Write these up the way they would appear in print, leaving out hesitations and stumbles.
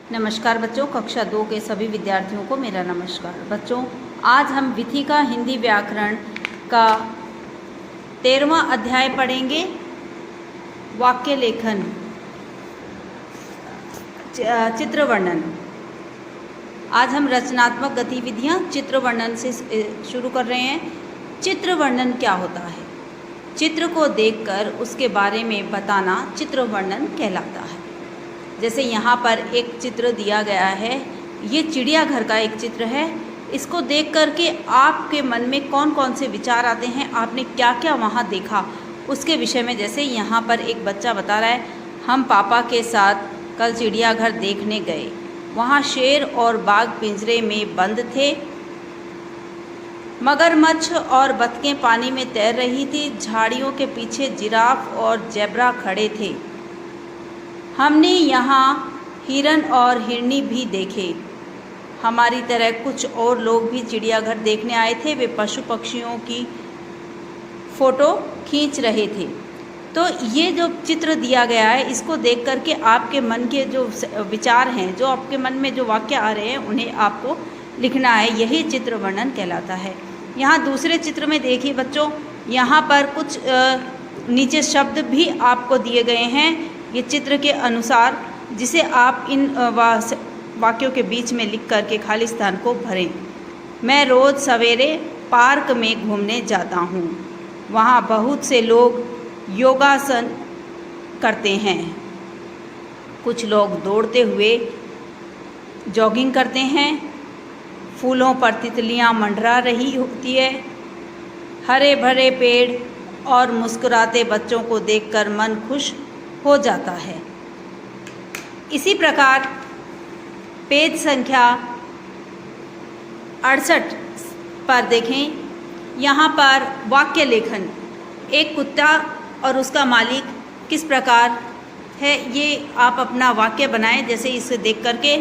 नमस्कार बच्चों, कक्षा 2 के सभी विद्यार्थियों को मेरा नमस्कार। बच्चों, आज हम विथिका हिंदी व्याकरण का 13वां अध्याय पढ़ेंगे। वाक्य लेखन, चित्र वर्णन। आज हम रचनात्मक गतिविधियां चित्र वर्णन से शुरू कर रहे हैं। चित्र वर्णन क्या होता है? चित्र को देखकर उसके बारे में बताना चित्र वर्णन कहलाता है। जैसे यहाँ पर एक चित्र दिया गया है, ये चिड़ियाघर का एक चित्र है। इसको देख कर के आपके मन में कौन कौन से विचार आते हैं, आपने क्या क्या वहाँ देखा, उसके विषय में। जैसे यहाँ पर एक बच्चा बता रहा है, हम पापा के साथ कल चिड़ियाघर देखने गए, वहाँ शेर और बाघ पिंजरे में बंद थे, मगरमच्छ और बतखें पानी में तैर रही थी, झाड़ियों के पीछे जिराफ और जेब्रा खड़े थे, हमने यहाँ हिरन और हिरनी भी देखे, हमारी तरह कुछ और लोग भी चिड़ियाघर देखने आए थे, वे पशु पक्षियों की फ़ोटो खींच रहे थे। तो ये जो चित्र दिया गया है, इसको देख कर के आपके मन के जो विचार हैं, जो आपके मन में जो वाक्य आ रहे हैं, उन्हें आपको लिखना है। यही चित्र वर्णन कहलाता है। यहाँ दूसरे चित्र में देखिए बच्चों, यहाँ पर कुछ नीचे शब्द भी आपको दिए गए हैं ये चित्र के अनुसार, जिसे आप इन वाक्यों के बीच में लिख कर के खाली स्थान को भरें। मैं रोज़ सवेरे पार्क में घूमने जाता हूँ, वहाँ बहुत से लोग योगासन करते हैं, कुछ लोग दौड़ते हुए जॉगिंग करते हैं, फूलों पर तितलियाँ मंडरा रही होती है, हरे भरे पेड़ और मुस्कुराते बच्चों को देखकर मन खुश हो जाता है। इसी प्रकार पेज संख्या 68 पर देखें, यहाँ पर वाक्य लेखन। एक कुत्ता और उसका मालिक किस प्रकार है, ये आप अपना वाक्य बनाएं। जैसे इसे देख करके,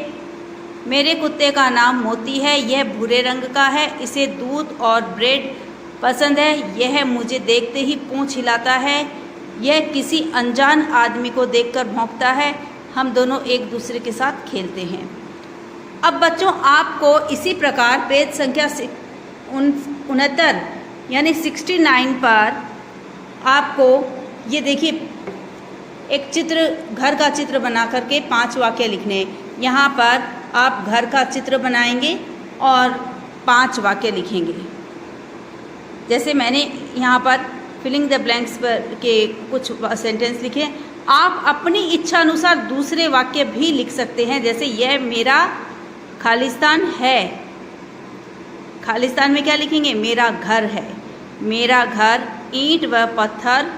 मेरे कुत्ते का नाम मोती है, यह भूरे रंग का है, इसे दूध और ब्रेड पसंद है, यह मुझे देखते ही पूंछ हिलाता है, यह किसी अनजान आदमी को देखकर भौंकता है, हम दोनों एक दूसरे के साथ खेलते हैं। अब बच्चों, आपको इसी प्रकार पेज संख्या 69 यानी 69 पर आपको ये देखिए एक चित्र, घर का चित्र बना करके 5 वाक्य लिखने। यहाँ पर आप घर का चित्र बनाएंगे और 5 वाक्य लिखेंगे। जैसे मैंने यहाँ पर फिलिंग द ब्लैंक्स पर के कुछ सेंटेंस लिखे। आप अपनी इच्छा अनुसार दूसरे वाक्य भी लिख सकते हैं। जैसे यह मेरा खालिस्तान है, खालिस्तान में क्या लिखेंगे? मेरा घर है, मेरा घर ईंट व पत्थर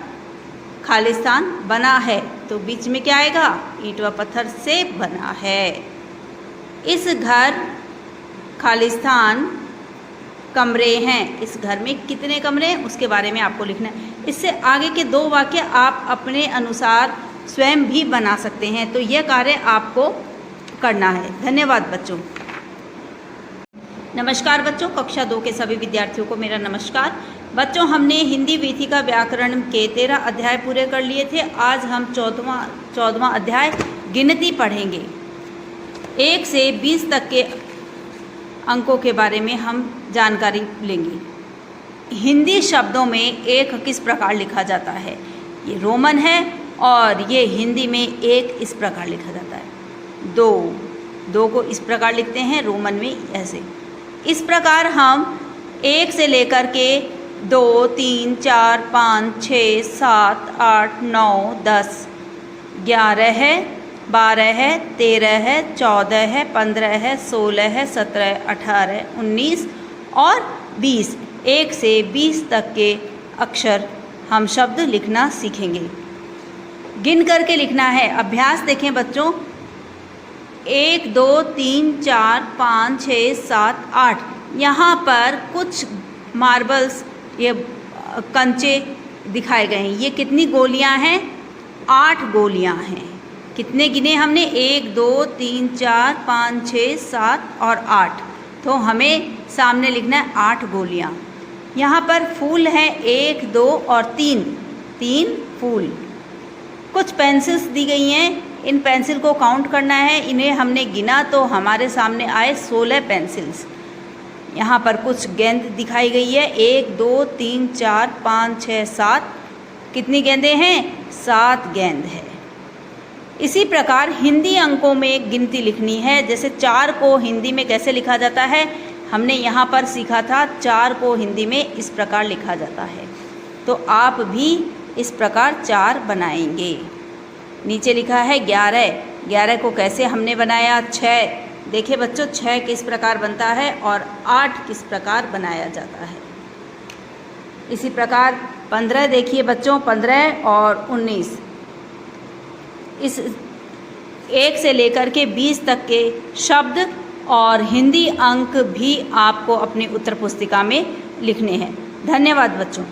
खालिस्तान बना है, तो बीच में क्या आएगा? ईंट व पत्थर से बना है। इस घर खालिस्तान कमरे हैं, इस घर में कितने कमरे हैं उसके बारे में आपको लिखना है। इससे आगे के 2 वाक्य आप अपने अनुसार स्वयं भी बना सकते हैं। तो यह कार्य आपको करना है। धन्यवाद बच्चों। नमस्कार बच्चों, कक्षा 2 के सभी विद्यार्थियों को मेरा नमस्कार। बच्चों, हमने हिंदी विथिका व्याकरण के 13 अध्याय पूरे कर लिए थे। आज हम 14वां अध्याय गिनती पढ़ेंगे। 1 से 20 तक के अंकों के बारे में हम जानकारी लेंगे। हिंदी शब्दों में 1 किस प्रकार लिखा जाता है? ये रोमन है, और ये हिंदी में 1 इस प्रकार लिखा जाता है। 2 को इस प्रकार लिखते हैं रोमन में ऐसे। इस प्रकार हम 1 से लेकर के 2, 3, 4, 5, 6, 7, 8, 9, 10, 11 है, 12 है, 13 है, 14 है, 15 है, 16 है, 17, 18, 19 और 20। 1 से 20 तक के अक्षर हम शब्द लिखना सीखेंगे। गिन करके लिखना है। अभ्यास देखें बच्चों, 1, 2, 3, 4, 5, 6, 7, 8। यहाँ पर कुछ मार्बल्स, ये कंचे दिखाए गए हैं। ये कितनी गोलियाँ हैं? 8 गोलियाँ हैं। कितने गिने हमने? 1, 2, 3, 4, 5, 6, 7 और 8। तो हमें सामने लिखना है 8 गोलियाँ। यहाँ पर फूल हैं 1, 2 और 3 फूल। कुछ पेंसिल्स दी गई हैं, इन पेंसिल को काउंट करना है। इन्हें हमने गिना तो हमारे सामने आए 16 पेंसिल्स। यहाँ पर कुछ गेंद दिखाई गई है, 1 2 3 4 5 6 7। कितनी गेंदें हैं? 7 गेंद है। इसी प्रकार हिंदी अंकों में गिनती लिखनी है। जैसे 4 को हिंदी में कैसे लिखा जाता है, हमने यहाँ पर सीखा था। 4 को हिंदी में इस प्रकार लिखा जाता है। तो आप भी इस प्रकार 4 बनाएंगे। नीचे लिखा है 11। 11 को कैसे हमने बनाया? 6। देखिए बच्चों, 6 किस प्रकार बनता है और 8 किस प्रकार बनाया जाता है। इसी प्रकार 15 देखिए बच्चों, 15 और 19। इस 1 से लेकर के 20 तक के शब्द और हिंदी अंक भी आपको अपनी उत्तर पुस्तिका में लिखने हैं। धन्यवाद बच्चों।